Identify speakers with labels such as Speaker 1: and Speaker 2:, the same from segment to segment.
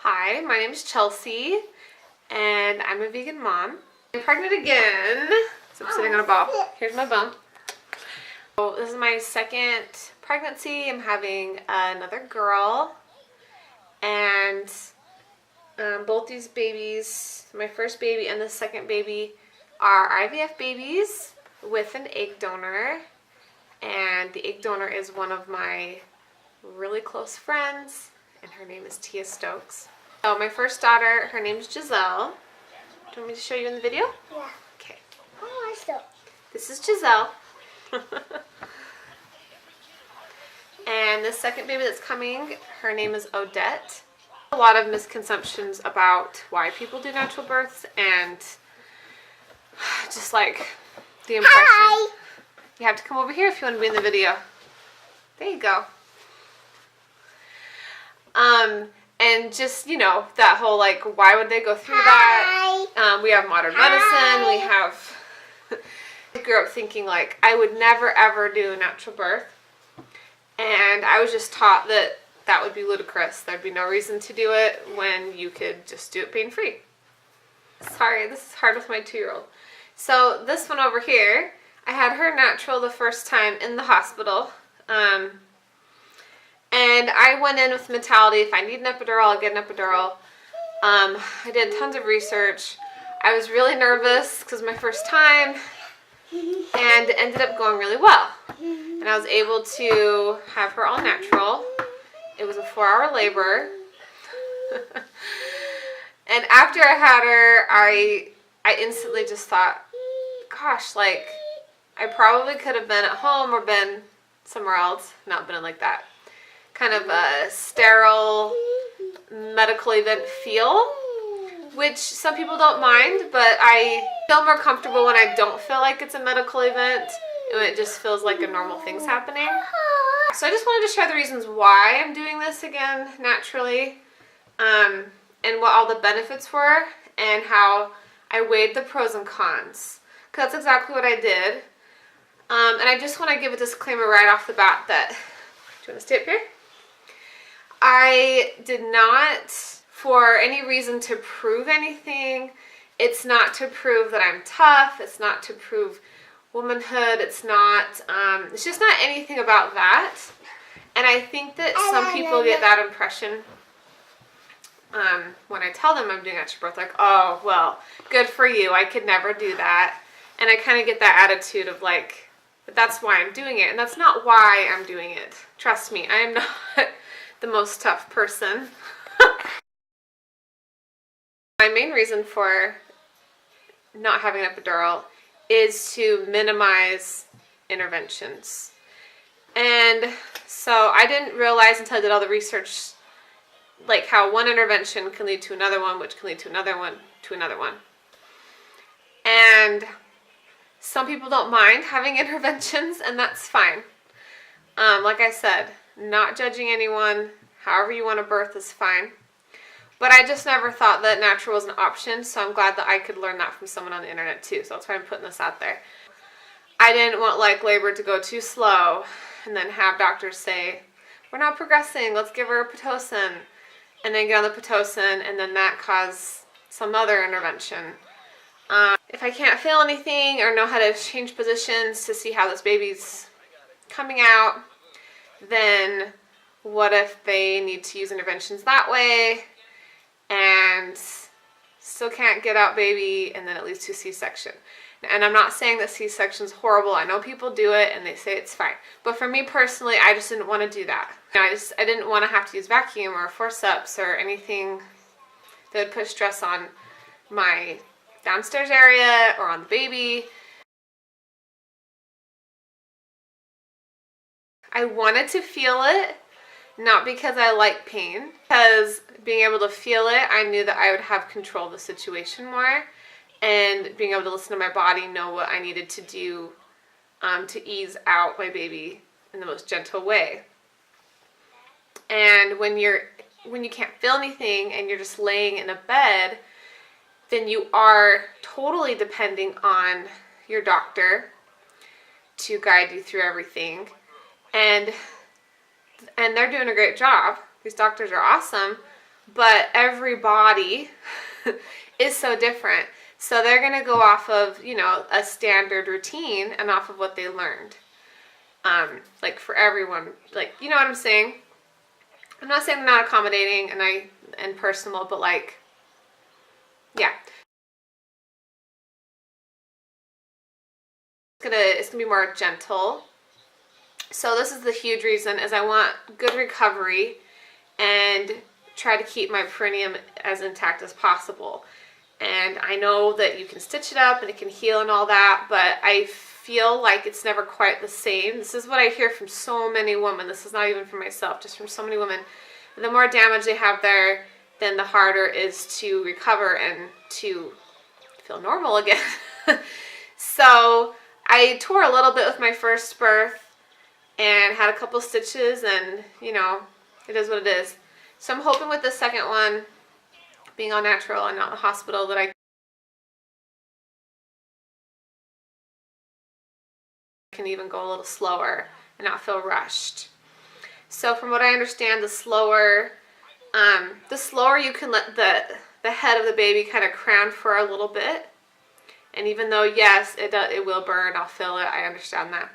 Speaker 1: Hi, my name is Chelsea, and I'm a vegan mom. I'm pregnant again, so I'm sitting on a ball. Here's my bum. So this is my second pregnancy. I'm having another girl, and both these babies, my first baby and the second baby, are IVF babies with an egg donor, and the egg donor is one of my really close friends, and her name is Tia Stokes. So my first daughter, her name is Giselle. Do you want me to show you in the video?
Speaker 2: Yeah.
Speaker 1: Okay.
Speaker 2: Oh, I still.
Speaker 1: This is Giselle. And the second baby that's coming, her name is Odette. A lot of misconceptions about why people do natural births, and just like the impression.
Speaker 2: Hi.
Speaker 1: You have to come over here if you want to be in the video. There you go. And just, you know, that whole, like, why would they go through that? We have modern medicine. We have, I grew up thinking, like, I would never, ever do a natural birth. And I was just taught that that would be ludicrous. There'd be no reason to do it when you could just do it pain-free. Sorry, this is hard with my 2-year-old. So this one over here, I had her natural the first time in the hospital. And I went in with the mentality, if I need an epidural, I'll get an epidural. I did tons of research. I was really nervous because it was my first time, and it ended up going really well. And I was able to have her all natural. It was a 4-hour labor. And after I had her, I instantly just thought, gosh, like, I probably could have been at home or been somewhere else, not been in like that kind of a sterile medical event feel, which some people don't mind, but I feel more comfortable when I don't feel like it's a medical event and it just feels like a normal thing's happening. So I just wanted to share the reasons why I'm doing this again naturally, and what all the benefits were, and how I weighed the pros and cons, because that's exactly what I did. And I just want to give a disclaimer right off the bat that, do you want to stay up here? I did not, for any reason, to prove anything. It's not to prove that I'm tough. It's not to prove womanhood. It's not, it's just not anything about that. And I think that some people get that impression when I tell them I'm doing natural birth, like, oh, well, good for you. I could never do that. And I kind of get that attitude of like, but that's why I'm doing it. And that's not why I'm doing it. Trust me, I am not the most tough person. My main reason for not having an epidural is to minimize interventions. And so I didn't realize until I did all the research, like how one intervention can lead to another one, which can lead to another one, to another one. And some people don't mind having interventions, and that's fine. Like I said, not judging anyone, however you want to birth is fine. But I just never thought that natural was an option, so I'm glad that I could learn that from someone on the internet too, so that's why I'm putting this out there. I didn't want like labor to go too slow and then have doctors say, we're not progressing, let's give her a Pitocin, and then get on the Pitocin, and then that cause some other intervention. If I can't feel anything or know how to change positions to see how this baby's coming out, then what if they need to use interventions that way and still can't get out baby, and then it leads to C-section. And I'm not saying that C-section's horrible. I know people do it and they say it's fine. But for me personally, I just didn't want to do that. I didn't want to have to use vacuum or forceps or anything that would put stress on my downstairs area or on the baby. I wanted to feel it, not because I like pain, because being able to feel it, I knew that I would have control of the situation more, and being able to listen to my body, know what I needed to do to ease out my baby in the most gentle way. And when you can't feel anything and you're just laying in a bed, then you are totally depending on your doctor to guide you through everything. And they're doing a great job. These doctors are awesome, but every body is so different. So they're going to go off of, you know, a standard routine and off of what they learned. Like for everyone, like, you know what I'm saying? I'm not saying they're not accommodating and personal, but like, yeah. It's gonna be more gentle. So this is the huge reason, is I want good recovery and try to keep my perineum as intact as possible. And I know that you can stitch it up and it can heal and all that, but I feel like it's never quite the same. This is what I hear from so many women. This is not even from myself, just from so many women. The more damage they have there, then the harder it is to recover and to feel normal again. So I tore a little bit with my first birth and had a couple stitches, and you know, it is what it is. So I'm hoping with the second one, being all natural and not in the hospital, that I can even go a little slower and not feel rushed. So from what I understand, the slower you can let the head of the baby kind of crown for a little bit. And even though, yes, it will burn, I'll feel it, I understand that.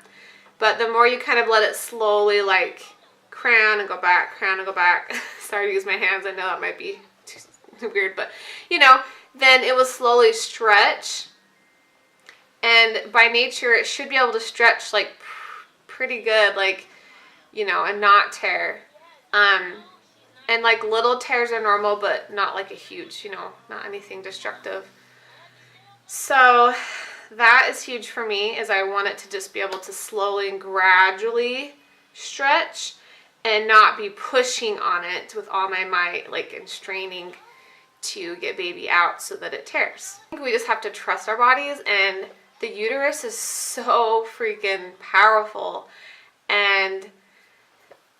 Speaker 1: But the more you kind of let it slowly like crown and go back, crown and go back. Sorry to use my hands, I know that might be too weird, but you know, then it will slowly stretch. And by nature, it should be able to stretch like pretty good, like, you know, and not tear. And like little tears are normal, but not like a huge, you know, not anything destructive. So that is huge for me, is I want it to just be able to slowly and gradually stretch and not be pushing on it with all my might, like, and straining to get baby out so that it tears. I think we just have to trust our bodies, and the uterus is so freaking powerful, and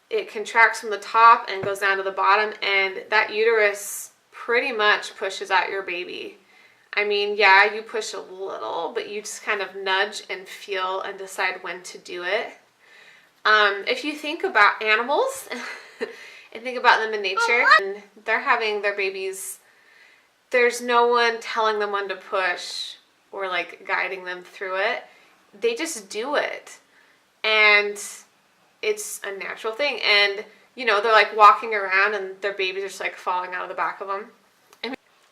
Speaker 1: it contracts from the top and goes down to the bottom, and that uterus pretty much pushes out your baby. I mean, yeah, you push a little, but you just kind of nudge and feel and decide when to do it. If you think about animals and think about them in nature, and they're having their babies, there's no one telling them when to push or like guiding them through it. They just do it. And it's a natural thing. And, you know, they're like walking around and their babies are just like falling out of the back of them.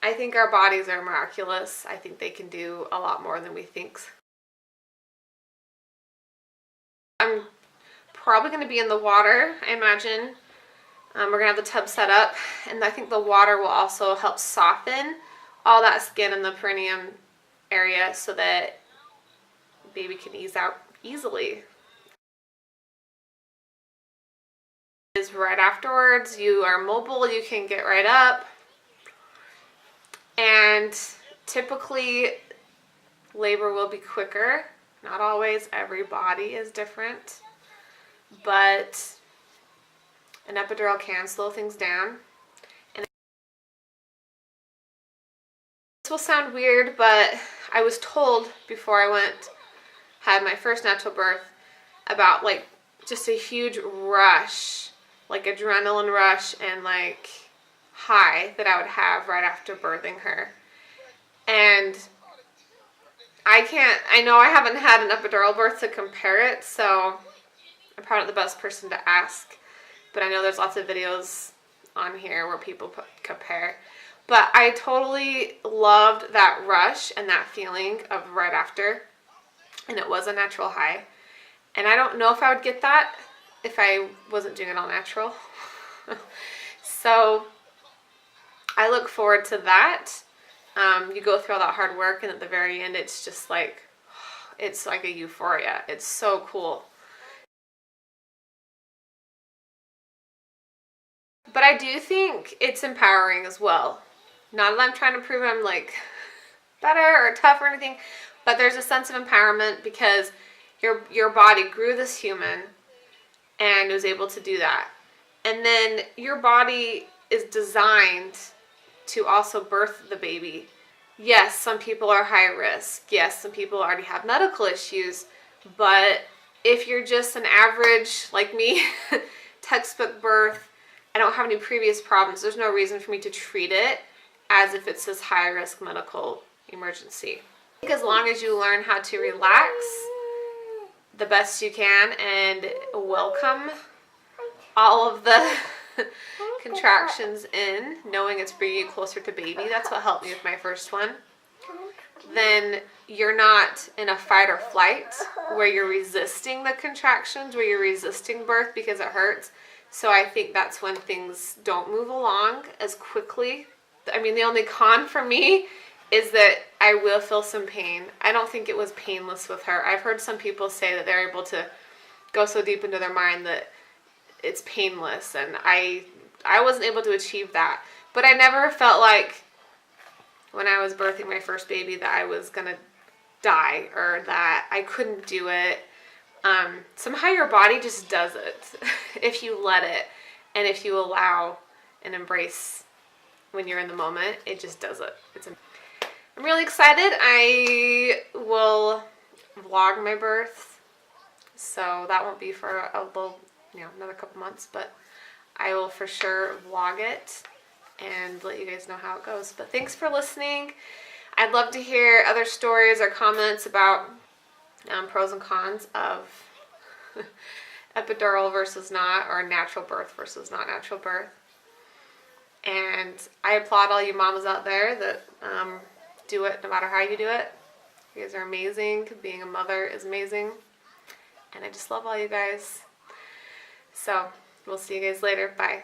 Speaker 1: I think our bodies are miraculous. I think they can do a lot more than we think. I'm probably going to be in the water, I imagine. We're going to have the tub set up, and I think the water will also help soften all that skin in the perineum area so that baby can ease out easily. Right afterwards, you are mobile, you can get right up. And typically labor will be quicker. Not always, every body is different, but an epidural can slow things down. And this will sound weird, but I was told before I had my first natural birth about like just a huge rush, like adrenaline rush and like high that I would have right after birthing her. And I know I haven't had an epidural birth to compare it, so I'm probably not the best person to ask, but I know there's lots of videos on here where people compare. But I totally loved that rush and that feeling of right after, and it was a natural high. And I don't know if I would get that if I wasn't doing it all natural. So I look forward to that. You go through all that hard work, and at the very end, it's just like, it's like a euphoria. It's so cool. But I do think it's empowering as well. Not that I'm trying to prove I'm like better or tough or anything, but there's a sense of empowerment because your body grew this human and was able to do that. And then your body is designed to also birth the baby. Yes, some people are high risk. Yes, some people already have medical issues. But if you're just an average, like me, textbook birth, I don't have any previous problems. There's no reason for me to treat it as if it's this high-risk medical emergency. I think as long as you learn how to relax the best you can and welcome all of the contractions in, knowing it's bringing you closer to baby, that's what helped me with my first one, then you're not in a fight or flight where you're resisting the contractions, where you're resisting birth because it hurts. So I think that's when things don't move along as quickly. I mean, the only con for me is that I will feel some pain. I don't think it was painless with her. I've heard some people say that they're able to go so deep into their mind that it's painless, and I wasn't able to achieve that. But I never felt like when I was birthing my first baby that I was gonna die or that I couldn't do it. Somehow your body just does it if you let it, and if you allow and embrace when you're in the moment, it just does it. I'm really excited. I will vlog my birth, so that won't be for a little, another couple months, but I will for sure vlog it and let you guys know how it goes. But thanks for listening. I'd love to hear other stories or comments about pros and cons of epidural versus not, or natural birth versus not natural birth. And I applaud all you mamas out there that do it no matter how you do it. You guys are amazing. Being a mother is amazing. And I just love all you guys. So we'll see you guys later. Bye.